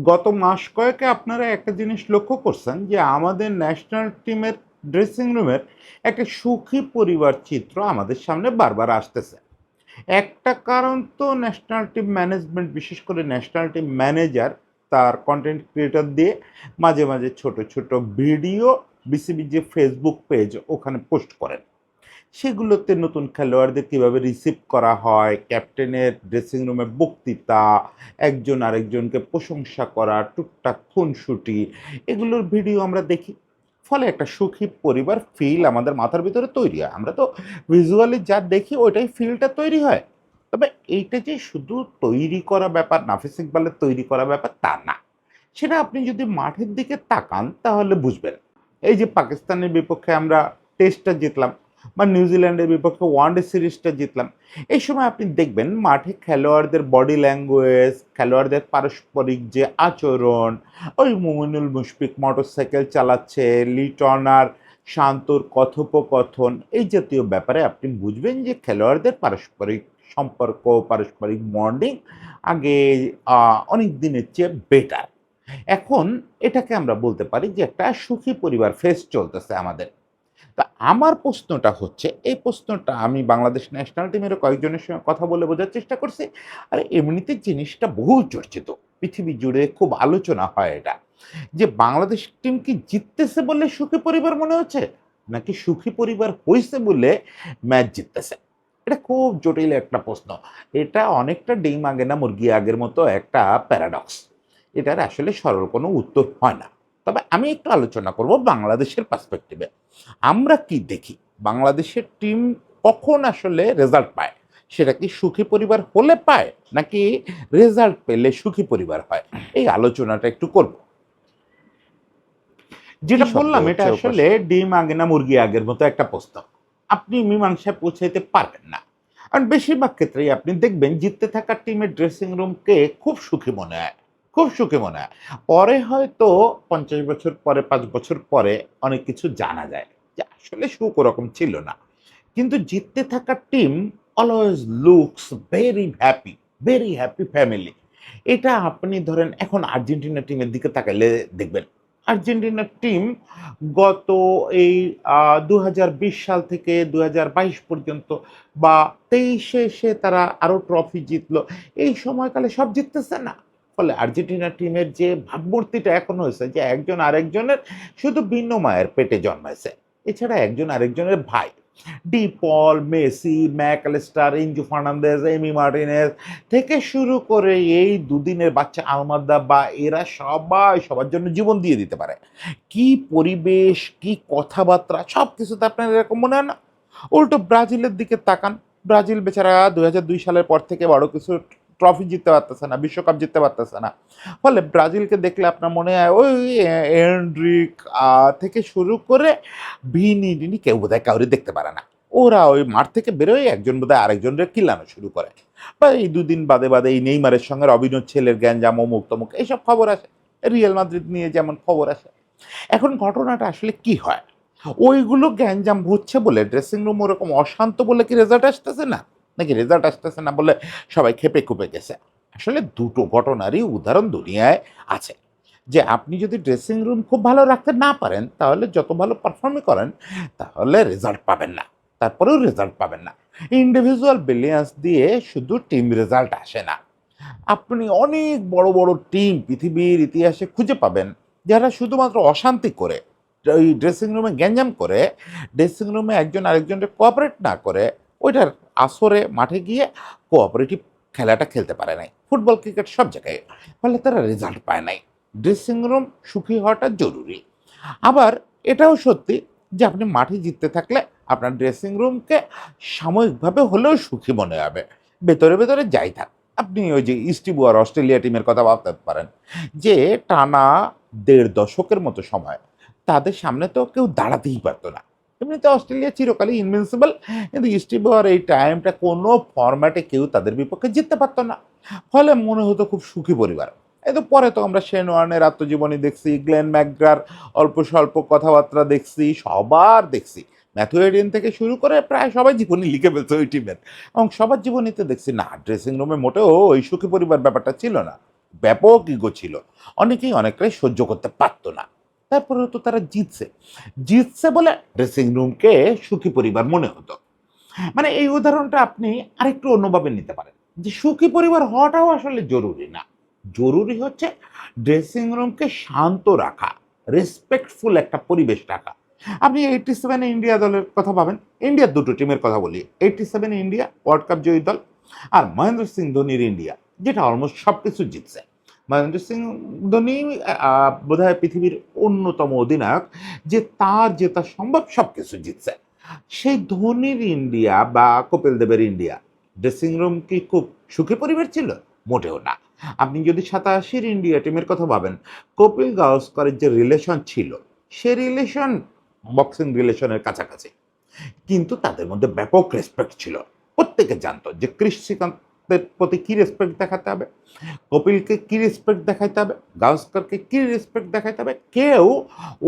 গত মাস কয়েকে আপনারা একটা জিনিস লক্ষ্য করছেন যে আমাদের ন্যাশনাল টিমের ড্রেসিং রুমের একটা সুখী পরিবার চিত্র আমাদের সামনে বারবার আসতেছে। একটা কারণ তো ন্যাশনাল টিম ম্যানেজমেন্ট, বিশেষ করে ন্যাশনাল টিম ম্যানেজার তার কন্টেন্ট ক্রিয়েটর দিয়ে মাঝে মাঝে ছোট ছোট ভিডিও বিসিবি যে ফেসবুক পেজ ওখানে পোস্ট করেন। সেগুলোতে নতুন খেলোয়াড়দের কীভাবে রিসিভ করা হয়, ক্যাপ্টেনের ড্রেসিং রুমে বক্তৃতা, একজন আরেকজনকে প্রশংসা করা, টুকটাক খুনসুটি, এগুলোর ভিডিও আমরা দেখি। ফলে একটা সুখী পরিবার ফিল আমাদের মাথার ভিতরে তৈরি হয়। আমরা তো ভিজুয়ালি যা দেখি ওইটাই ফিলটা তৈরি হয়। তবে এইটা যে শুধু তৈরি করা ব্যাপার, নাফিস ইকবালের তৈরি করা ব্যাপার তা না। সেটা আপনি যদি মাঠের দিকে তাকান তাহলে বুঝবেন। এই যে পাকিস্তানের বিপক্ষে আমরা টেস্টটা জিতলাম বা নিউজিল্যান্ডের বিপক্ষে ওয়ানডে সিরিজটা জিতলাম, এই সময় আপনি দেখবেন মাঠে খেলোয়াড়দের বডি ল্যাঙ্গুয়েজ, খেলোয়াড়দের পারস্পরিক যে আচরণ, ওই মুমিনুল মুশফিক মোটরসাইকেল চালাচ্ছে, লিটন আর শান্তর কথোপকথন, এই জাতীয় ব্যাপারে আপনি বুঝবেন যে খেলোয়াড়দের পারস্পরিক সম্পর্ক, পারস্পরিক বন্ডিং আগে অনেক দিনের চেয়ে বেটার। এখন এটাকে আমরা বলতে পারি যে একটা সুখী পরিবার ফেস চলতেছে আমাদের। তা আমার প্রশ্নটা হচ্ছে, এই প্রশ্নটা আমি বাংলাদেশ ন্যাশনাল টিমেরও কয়েকজনের সঙ্গে কথা বলে বোঝার চেষ্টা করছি। আর এমনিতে জিনিসটা বহু চর্চিত, পৃথিবী জুড়ে খুব আলোচনা হয় এটা, যে বাংলাদেশ টিম কি জিততেছে বলে সুখী পরিবার মনে হচ্ছে, নাকি সুখী পরিবার হয়েছে বলে ম্যাচ জিততেছে। এটা খুব জটিল একটা প্রশ্ন। এটা অনেকটা ডিম আগে না মুরগি আগের মতো একটা প্যারাডক্স। এটার আসলে সরল কোনো উত্তর হয় না। তবে আমি একটু আলোচনা করব বাংলাদেশের পার্সপেক্টিভে। আমরা কি দেখি, বাংলাদেশের টিম কখন আসলে রেজাল্ট পায়? সেটা কি সুখী পরিবার হলে পায়, নাকি রেজাল্ট পেলে সুখী পরিবার হয়? এই আলোচনাটা একটু করব। কি যেটা শব্দ বললাম এটা হচ্ছে আসলে ওপাশে? ডিম আগে না মুরগি আগের মতো একটা প্রশ্ন। আপনি মীমাংসায় পৌঁছাইতে পারবেন না। কারণ বেশিরভাগ ক্ষেত্রেই আপনি দেখবেন জিততে থাকা টিমের ড্রেসিং রুমকে খুব সুখী মনে হয়, খুব সুখী মনে হয়। পরে হয়তো ৫০ বছর পরে, ৫ বছর পরে অনেক কিছু জানা যায় যে আসলে সুখ ওরকম ছিল না। কিন্তু জিততে থাকা team always looks very happy family. এটা আপনি ধরেন এখন আর্জেন্টিনা টিমের দিকে তাকাইলে দেখবেন। আর্জেন্টিনার টিম গত এই ২০২০ সাল থেকে ২০২২ পর্যন্ত বা ২৩-এ এসে তারা আরো ট্রফি জিতলো। এই সময়কালে সব জিততেছে না? ফলে আর্জেন্টিনা টিমের যে ভাবমূর্তিটা এখন হয়েছে যে একজন আরেকজনের শুধু ভিন্ন মায়ের পেটে জন্মাইছে। এছাড়া একজন আরেকজনের ভাই। De Paul, Messi, Mac Allister, Enzo Fernandez, Emi Martinez থেকে শুরু করে এই দুদিনের বাচ্চা আলমাদা বা এরা সবাই সবার জন্য জীবন দিয়ে দিতে পারে। কি পরিবেশ, কি কথাবার্তা, সবকিছুতে আপনার এরকম মনে হয় না? উল্টো ব্রাজিলের দিকে তাকান। ব্রাজিল বেচারা ২০০২ সালের পর থেকে বড় কিছু ট্রফি জিততে পারতেছে না, বিশ্বকাপ জিততে পারতেছে না। ফলে ব্রাজিলকে দেখলে আপনার মনে হয় ওই এন্ড্রিক থেকে শুরু করে ভিনি কেউ বোধহয় কাউরে দেখতে পারে না। ওরা ওই মাঠ থেকে বেরোয় একজন বোধহয় আরেকজনকে কিলানো শুরু করে। বা এই দুদিন বাদে বাদে এই নেইমারের সঙ্গে রবিনোর ছেলের গ্যাঞ্জাম, অমুক তমুক এইসব খবর আসে। রিয়াল মাদ্রিদ নিয়ে যেমন খবর আসে। এখন ঘটনাটা আসলে কি হয়? ওইগুলো গ্যাঞ্জাম হচ্ছে বলে ড্রেসিং রুম ওরকম অশান্ত বলে কি রেজাল্ট আসতেছে না? নাকি রেজাল্ট আসতেছে না বলে সবাই ক্ষেপে খুপে গেছে? আসলে দুটো ঘটনারই উদাহরণ দুনিয়ায় আছে। যে আপনি যদি ড্রেসিং রুম খুব ভালো রাখতে না পারেন, তাহলে যত ভালো পারফর্মই করেন, তাহলে রেজাল্ট পাবেন না। তারপরেও রেজাল্ট পাবেন না। ইন্ডিভিজুয়াল ব্রিলিয়ান্স দিয়ে শুধু টিম রেজাল্ট আসে না। আপনি অনেক বড় বড় টিম পৃথিবীর ইতিহাসে খুঁজে পাবেন যারা শুধুমাত্র অশান্তি করে, ওই ড্রেসিং রুমে গ্যাঞ্জাম করে, ড্রেসিং রুমে একজন আরেকজনকে কোঅপারেট না করে, ওইটার আসরে মাঠে গিয়ে কোঅপারেটিভ খেলাটা খেলতে পারে নাই। ফুটবল, ক্রিকেট সব জায়গায়। ফলে তারা রেজাল্ট পায় নাই। ড্রেসিং রুম সুখী হওয়াটা জরুরি। আবার এটাও সত্যি যে আপনি মাঠে জিততে থাকলে আপনার ড্রেসিং রুমকে সাময়িকভাবে হলেও সুখী মনে হবে। ভেতরে ভেতরে যাই থাক, আপনি ওই যে স্টিভ আর অস্ট্রেলিয়া টিমের কথা ভাবতে পারেন, যে টানা ১.৫ দশকের মতো সময় তাদের সামনে তো কেউ দাঁড়াতেই পারতো না। এমনিতে অস্ট্রেলিয়া চিরকালই ইনভিনসিবল, কিন্তু স্টিভ আর এই টাইমটা কোনো ফরম্যাটে কেউ তাদের বিপক্ষে জিততে পারতো না। ফলে মনে হতো খুব সুখী পরিবার। এই তো পরে তো আমরা শেন ওয়ার্নের আত্মজীবনী দেখছি, গ্লেন ম্যাকগ্রার অল্প স্বল্প কথাবার্তা দেখছি, সবার দেখছি। ম্যাথু এডিন থেকে শুরু করে প্রায় সবাই জীবনী লিখে ফেলছে ওই টিমের, এবং সবার জীবনীতে দেখছি না, ড্রেসিং রুমে মোটেও ওই সুখী পরিবার ব্যাপারটা ছিল না। ব্যাপক ইগো ছিল, অনেকেই অনেকটাই সহ্য করতে পারতো না। তারপরেও তো তারা জিতছে, জিতছে বলে ড্রেসিং রুমকে সুখী পরিবার মনে হতো। মানে এই উদাহরণটা আপনি আরেকটু অন্যভাবে নিতে পারেন যে সুখী পরিবার হওয়াটাও আসলে জরুরি না, জরুরি হচ্ছে ড্রেসিং রুমকে শান্ত রাখা, রেসপেক্টফুল একটা পরিবেশ রাখা। আপনি 87 ইন্ডিয়া দলের কথা ভাবেন, ইন্ডিয়ার দুটো টিমের কথা বলি, 87 ইন্ডিয়া ওয়ার্ল্ড কাপ জয়ী দল, আর মহেন্দ্র সিং ধোনির ইন্ডিয়া যেটা অলমোস্ট সব কিছু জিতছে। মহেন্দ্র সিং ধোনি বোধহয় পৃথিবীর অন্যতম অধিনায়ক যে তার জেতা সম্ভব সব কিছু জিতছে। সেই ধোনির ইন্ডিয়া বা কপিল দেবের ইন্ডিয়া ড্রেসিং রুম কি খুব সুখী পরিবার ছিল? মোটেও না। আপনি যদি 87 ইন্ডিয়া টিমের কথা ভাবেন, কপিল গাওস্করের যে রিলেশন ছিল, সে রিলেশন বক্সিং রিলেশনের কাছাকাছি, কিন্তু তাদের মধ্যে ব্যাপক রেসপেক্ট ছিল। প্রত্যেকে জানতো যে ক্রিস শ্রীকান্তের প্রতি কি রেসপেক্ট দেখাতে হবে, কপিলকে কি রেসপেক্ট দেখাইতে হবে, গাওস্করকে কি রেসপেক্ট দেখাইতে হবে। কেউ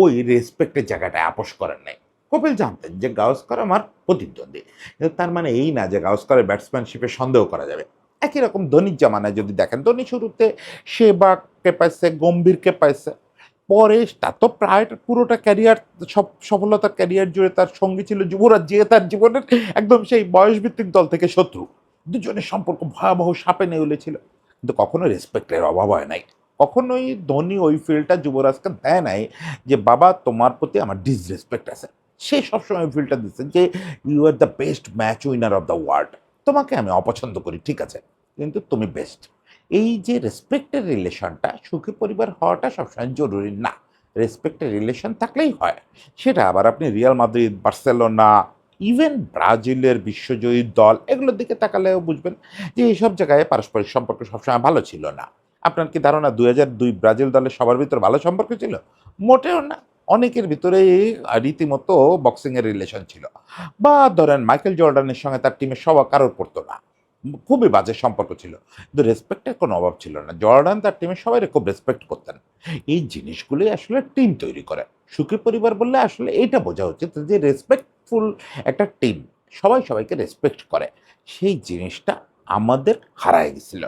ওই রেসপেক্টের জায়গাটায় আপোষ করেন নাই। কপিল জানতেন যে গাওস্কর আমার প্রতিদ্বন্দ্বী, কিন্তু তার মানে এই না যে গাওস্করের ব্যাটসম্যানশিপে সন্দেহ করা যাবে। একই রকম ধোনির জামানায় যদি দেখেন, ধোনি শুরুতে সেবাগকে পাইছে, গম্ভীরকে পাইছে, পরে তার তো প্রায় পুরোটা ক্যারিয়ার, সব সফলতার ক্যারিয়ার জুড়ে তার সঙ্গী ছিল যুবরাজ, যে তার জীবনের একদম সেই বয়সভিত্তিক দল থেকে শত্রু। দুজনের সম্পর্ক ভয়াবহ সাপে নেউলে ছিল, কিন্তু কখনো রেসপেক্টের অভাব হয় নাই। কখনোই ধোনি ওই ফিল্ডটা যুবরাজকে দেয় নাই যে বাবা তোমার প্রতি আমার ডিসরেসপেক্ট আছে। সে সবসময় ওই ফিল্ডটা দিচ্ছে যে you are the best match winner of the world, তোমাকে আমি অপছন্দ করি ঠিক আছে, কিন্তু তুমি বেস্ট। এই যে রেসপেক্টের রিলেশনটা, সুখী পরিবার হওয়াটা সবসময় জরুরি না, রেসপেক্টের রিলেশন থাকলেই হয়। সেটা আবার আপনি রিয়াল মাদ্রিদ, বার্সেলোনা, ইভেন ব্রাজিলের বিশ্বজয়ী দল এগুলোর দিকে তাকালেও বুঝবেন যে এইসব জায়গায় পারস্পরিক সম্পর্ক সবসময় ভালো ছিল না। আপনার কি ধারণা 2002 ব্রাজিল দলের সবার ভিতর ভালো সম্পর্ক ছিল? মোটেও না। অনেকের ভিতরে রীতিমতো বক্সিংয়ের রিলেশন ছিল। বা ধরেন মাইকেল জর্ডানের সঙ্গে তার টিমের সবার কারোর পড়তো না, খুবই বাজে সম্পর্ক ছিল, কিন্তু রেসপেক্টের কোনো অভাব ছিল না। জর্ডান তার টিমের সবাই খুব রেসপেক্ট করতেন। এই জিনিসগুলোই আসলে টিম তৈরি করে। সুখী পরিবার বললে আসলে এইটা বোঝা উচিত যে রেসপেক্টফুল একটা টিম, সবাই সবাইকে রেসপেক্ট করে। সেই জিনিসটা আমাদের হারায় গেছিল।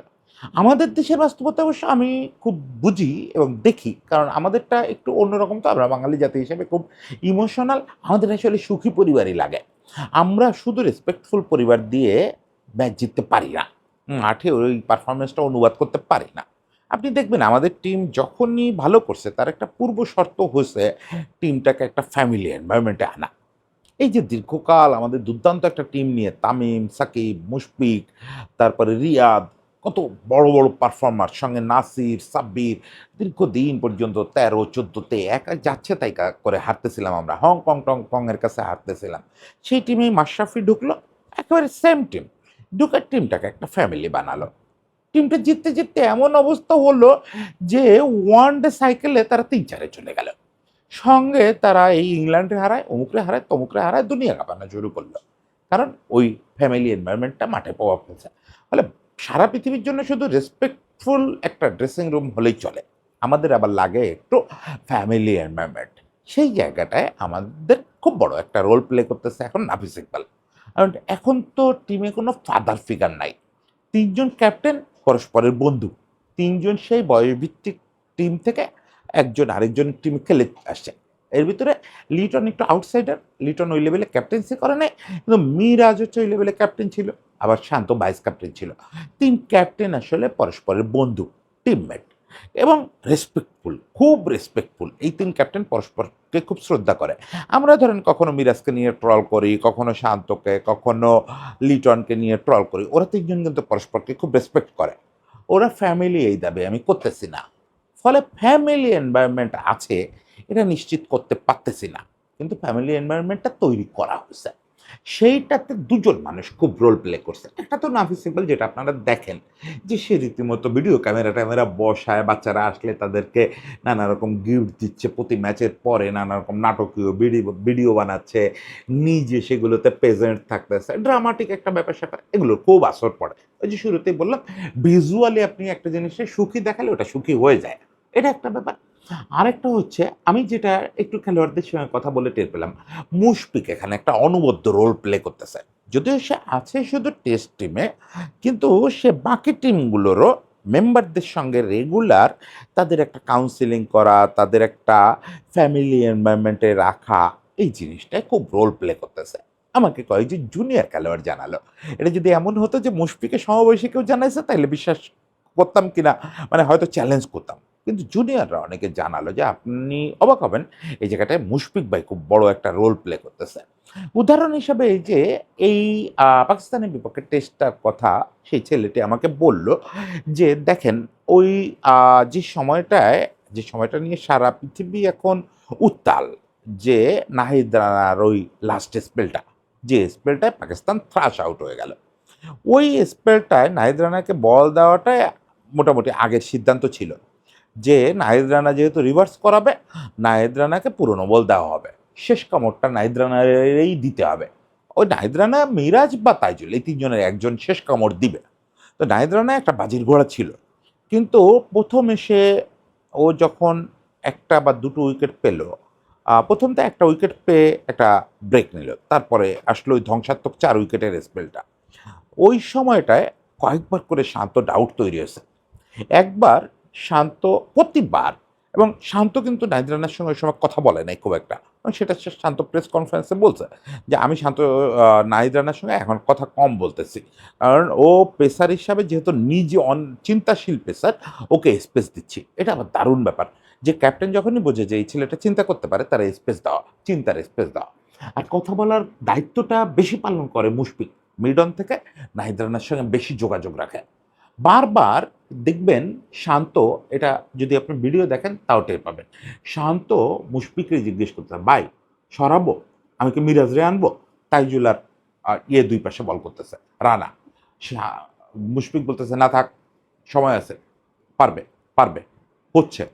আমাদের দেশের বাস্তবতা অবশ্য আমি খুব বুঝি এবং দেখি, কারণ আমাদেরটা একটু অন্যরকম, তো আমরা বাঙালি জাতি হিসেবে খুব ইমোশনাল। আমাদের আসলে সুখী পরিবারই লাগে। আমরা শুধু রেসপেক্টফুল পরিবার দিয়ে ম্যাচ জিততে পারি না, মাঠে ওই পারফরমেন্সটা অনুবাদ করতে পারি না। আপনি দেখবেন আমাদের টিম যখনই ভালো করছে তার একটা পূর্ব শর্ত হয়েছে টিমটাকে একটা ফ্যামিলি এনভায়রনমেন্টে আনা। এই যে দীর্ঘকাল আমাদের দুর্দান্ত একটা টিম নিয়ে তামিম, সাকিব, মুশফিক, তারপরে রিয়াদ, কত বড় বড় পারফর্মার, সঙ্গে নাসির, সাব্বির, দীর্ঘদিন পর্যন্ত 13-14তে একা যাচ্ছে তাই করে হারতেছিলাম আমরা, হংকং টংকং এর কাছে হারতেছিলাম। সেই টিমেই মাশরাফি ঢুকলো, একেবারে সেম টিম, ঢুকে টিমটাকে একটা ফ্যামিলি বানালো। টিমটা জিততে জিততে এমন অবস্থা হলো যে ওয়ান ডে সাইকেলে তারা 3-4-এ চলে গেল। সঙ্গে তারা এই ইংল্যান্ডে হারায়, অমুকরে হারায়, তমুকরে হারায়, দুনিয়া কাঁপানো শুরু করলো। কারণ ওই ফ্যামিলি এনভায়রনমেন্টটা মাঠে প্রভাব ফেলছে। ফলে সারা পৃথিবীর জন্য শুধু রেসপেক্টফুল একটা ড্রেসিং রুম হলেই চলে, আমাদের আবার লাগে একটু ফ্যামিলি এনভায়রনমেন্ট। সেই জায়গাটায় আমাদের খুব বড় একটা রোল প্লে করতেছে এখন নাফিস ইকবাল। কারণ এখন তো টিমে কোনো ফাদার ফিগার নাই। ৩ জন ক্যাপ্টেন পরস্পরের বন্ধু। ৩ জন সেই বয়োভিত্তিক টিম থেকে একজন আরেকজনের টিমে খেলে আসছে। এর ভিতরে লিটন একটু আউটসাইডার। লিটন ওই লেভেলে ক্যাপ্টেন্সি করে নাই। কিন্তু মিরাজ হচ্ছে ওই লেভেলে ক্যাপ্টেন ছিল। আবার শান্ত ভাইস ক্যাপ্টেন ছিল। ৩ ক্যাপ্টেন আসলে পরস্পরের বন্ধু, টিমমেট এবং রেসপেক্টফুল, খুব রেসপেক্টফুল। এই ৩ ক্যাপ্টেন পরস্পরকে খুব শ্রদ্ধা করে। আমরা ধরেন কখনো মিরাজকে নিয়ে ট্রল করি, কখনো শান্তকে, কখনো লিটনকে নিয়ে ট্রল করি। ওরা ৩ জন কিন্তু পরস্পরকে খুব রেসপেক্ট করে। ওরা ফ্যামিলি এই দাবি আমি করতেছি না। ফলে ফ্যামিলি এনভায়রনমেন্ট আছে, এটা নিশ্চিত করতে পারতেছি না। কিন্তু ফ্যামিলি এনভায়রনমেন্টটা তৈরি করা হয়েছে। সেইটাতে ২ জন মানুষ খুব রোল প্লে করছে। একটা তো নাফিস ইকবাল, যেটা আপনারা দেখেন যে সে রীতিমতো ভিডিও ক্যামেরা বসায়, বাচ্চারা আসলে তাদেরকে নানা রকম গিফট দিচ্ছে, প্রতি ম্যাচের পরে নানা রকম নাটকীয় ভিডিও বানাচ্ছে, নিজে সেগুলোতে প্রেজেন্ট থাকতেছে, ড্রামাটিক একটা ব্যাপার-স্যাপার, এগুলোর খুব আসর পড়ে। ওই যে শুরুতেই বললাম, ভিজুয়ালি আপনি একটা জিনিসে সুখী দেখালে ওটা সুখী হয়ে যায়। এটা একটা ব্যাপার। আরেকটা হচ্ছে আমি যেটা একটু খেলোয়াড়দের সঙ্গে কথা বলে টের পেলাম, মুশফিক এখানে একটা অনবদ্য রোল প্লে করতেছে। যদিও সে আছে শুধু টেস্ট টিমে, কিন্তু সে বাকি টিমগুলোরও মেম্বারদের সঙ্গে রেগুলার তাদের একটা কাউন্সেলিং করা, তাদের একটা ফ্যামিলি এনভায়রনমেন্টে রাখা, এই জিনিসটায় খুব রোল প্লে করতেছে। আমাকে কয় যে জুনিয়র খেলোয়াড় জানালো। এটা যদি এমন হতো যে মুশফিকের সমবয়সী কেউ জানাইছে তাইলে বিশ্বাস করতাম কিনা, মানে হয়তো চ্যালেঞ্জ করতাম। কিন্তু জুনিয়ররা অনেকে জানালো যে আপনি অবাক হবেন, এই জায়গাটায় মুশফিক ভাই খুব বড় একটা রোল প্লে করতেছে। উদাহরণ হিসাবে এই যে এই পাকিস্তানের বিপক্ষে টেস্টটার কথা সেই ছেলেটি আমাকে বলল যে, "দেখেন ওই আ যে সময়টায় যে সময়টা নিয়ে সারা পৃথিবী এখন উত্তাল, যে নাহিদ রানার ওই লাস্ট স্পেলটা, যে স্পেলটায় পাকিস্তান থ্রাশ আউট হয়ে গেল। ওই স্পেলটায় নাহিদ রানাকে বল দেওয়াটাই মোটামুটি আগের সিদ্ধান্ত ছিল। যে নাহিদ রানা যেহেতু রিভার্স করাবে, নাহিদ রানাকে পুরনো বল দেওয়া হবে। শেষ কামড়টা নাহিদ রানারই দিতে হবে। ওই নাহিদ রানা, মিরাজ বা তাইজুল এই ৩ জনের একজন শেষ কামড় দিবে। তো নাহিদ রানা একটা বাজির ঘোড়া ছিল। কিন্তু ১ম এসে ও যখন ১ টা বা ২ টো উইকেট পেল, ১ম তো ১ টা উইকেট পেয়ে একটা ব্রেক নিল। তারপরে আসলো ওই ধ্বংসাত্মক ৪ উইকেটের স্পেলটা। ওই সময়টায় কয়েকবার করে শান্ত ডাউট তৈরি হয়েছে। একবার শান্ত, প্রতিবার, এবং শান্ত কিন্তু নাহিদ রানার সঙ্গে ওই সময় কথা বলে নাই খুব একটা। সেটা সে শান্ত প্রেস কনফারেন্সে বলছে যে, "আমি শান্ত নাহিদ রানার সঙ্গে এখন কথা কম বলতেছি। কারণ ও পেসার হিসাবে যেহেতু নিজে চিন্তাশীল পেসার, ওকে স্পেস দিচ্ছি।" এটা আবার দারুণ ব্যাপার যে ক্যাপ্টেন যখনই বোঝে যে এই ছেলেটা চিন্তা করতে পারে, তার স্পেস দেওয়া, চিন্তার স্পেস দেওয়া। আর কথা বলার দায়িত্বটা বেশি পালন করে মুশফিক। মিড অন থেকে নাহিদ রানার সঙ্গে বেশি যোগাযোগ রাখে। বারবার দেখবেন শান্ত, এটা যদি আপনি ভিডিও দেখেন তাও টের পাবেন। শান্ত মুশফিককে জিজ্ঞেস করতেছে, "ভাই সরাবো? আমি কি মিরাজরে আনবো?" তাইজুল আর ২ পাশে বল করতেছে। রানা। শা মুশফিক বলতেছে, "না থাক, সময় আছে। পারবে, পারবে, হচ্ছে।"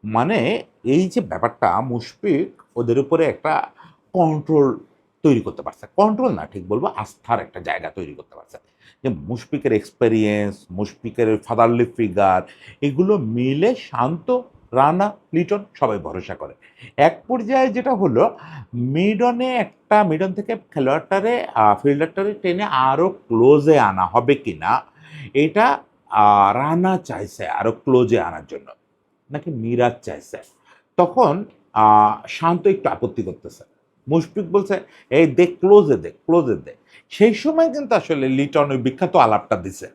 মানে এই যে ব্যাপারটা, মুশফিক ওদের উপরে একটা কন্ট্রোল তৈরি করতে পারছে। কন্ট্রোল না ঠিক বলবো, আস্থার একটা জায়গা তৈরি করতে পারছে। যে মুশফিকের এক্সপেরিয়েন্স, মুশফিকের ফাদারলি ফিগার, এগুলো মিলে শান্ত, রানা, লিটন সবাই ভরসা করে। এক পর্যায়ে যেটা হলো, মিডন থেকে খেলোয়াড়টারে ফিল্ডারটারে টেনে আরো ক্লোজে আনা হবে কিনা, এটা রানা চাইছে আরো ক্লোজে আনার জন্য। নাকি মিরাজ চাইছে। তখন আ শান্ত একটু আপত্তি করতেছে। মুশফিক বলছে, "এই দে, ক্লোজে দে, ক্লোজে দে।" সেই সময় কিন্তু আসলে লিটন ওই বিখ্যাত আলাপটা দিছে।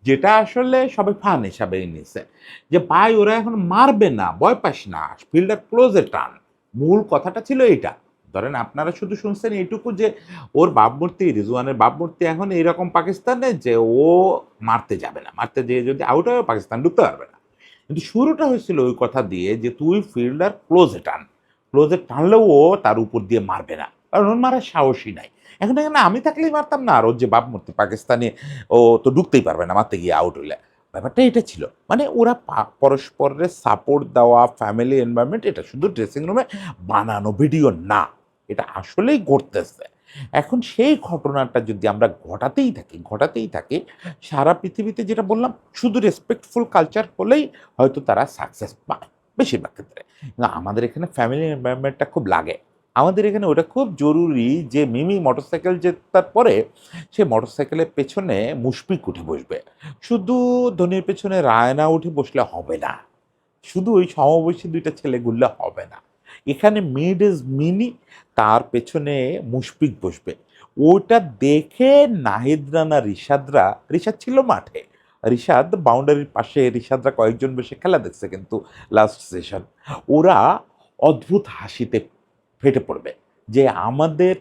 যেটা আসলে সবাই ফান হিসাবেই নিছে। যে, "ভাই ওরা এখন মারবে না, ভয় পাস না। ফিল্ডার ক্লোজে টান।" মূল কথাটা ছিল এইটা। ধরেন আপনারা শুধু শুনছেন এইটুকু যে ওর ভাবমূর্তি, রিজওয়ানের ভাবমূর্তি এখন এইরকম পাকিস্তানে যে ও মারতে যাবে না। মারতে যেয়ে যদি আউট হয় পাকিস্তান ঢুকতে পারবে না। কিন্তু শুরুটা হয়েছিল ওই কথা দিয়ে যে, "তুই ফিল্ডার ক্লোজে টান। ক্লোজে টানলেও ও তার উপর দিয়ে মারবে না। কারণ ওর মারার সাহসই নাই।" এখন এখানে আমি থাকলেই মারতাম না। আর ওর যে ভাবমূর্তি, পাকিস্তানে ও তো ঢুকতেই পারবে না মারতে গিয়ে আউট হইলে। ব্যাপারটা এটা ছিল। মানে ওরা পরস্পরের সাপোর্ট দেওয়া, ফ্যামিলি এনভায়রনমেন্ট, এটা শুধু ড্রেসিং রুমে বানানো ভিডিও না। এটা আসলেই ঘটতেছে। এখন সেই ঘটনাটা যদি আমরা ঘটাতেই থাকি, সারা পৃথিবীতে যেটা বললাম, শুধু রেসপেক্টফুল কালচার হলেই হয়তো তারা সাকসেস পায় বেশিরভাগ ক্ষেত্রে। না, আমাদের এখানে ফ্যামিলি এনভায়রনমেন্টটা খুব লাগে। আমাদের এখানে ওটা খুব জরুরি যে মিমি মোটরসাইকেল জেতার পরে সে মোটরসাইকেলের পেছনে মুশফিক উঠে বসবে। শুধু ধোনির পেছনে রায়না উঠে বসলে হবে না। শুধু ওই সমবয়সী ২ টা ছেলে ঘুরলে হবে না। এখানে মিড ইজ মিনি, তার পেছনে মুশফিক বসবে। ওটা দেখে নাহিদ রানা, রিশাদ ছিল মাঠে। রিশাদ বাউন্ডারির পাশে, রিশাদরা কয়েকজন বসে খেলা দেখছে কিন্তু লাস্ট সেশন। ওরা অদ্ভুত হাসিতে ফেটে পড়বে যে আমাদের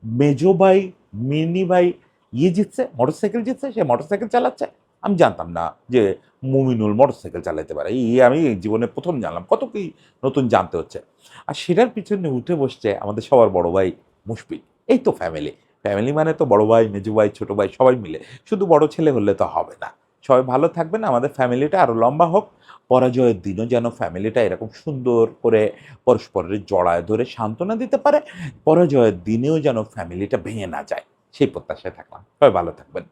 মেজো ভাই, মিনি ভাই জিতছে, মোটরসাইকেল জিতছে, সে মোটরসাইকেল চালাচ্ছে। আমি জানতাম না যে মুমিনুল মোটরসাইকেল চালাতে পারে। আমি জীবনে ১ম জানলাম। কত কি নতুন জানতে হচ্ছে। আর সেটার পিছনে উঠে বসছে আমাদের সবার বড় ভাই মুশফিক। এই তো ফ্যামিলি। ফ্যামিলি মানে তো বড় ভাই, মেজো ভাই, ছোট ভাই সবাই মিলে। শুধু বড় ছেলে হলে তো হবে না। সবাই ভালো থাকবেন। আমাদের ফ্যামিলিটা আরো লম্বা হোক। পরাজয়ের দিনও যেন ফ্যামিলিটা এরকম সুন্দর করে পরস্পরের জড়ায় ধরে সান্ত্বনা দিতে পারে। পরাজয়ের দিনেও যেন ফ্যামিলিটা ভেঙে না যায়। সেই প্রত্যাশায় থাকলাম। সবাই ভালো থাকবেন।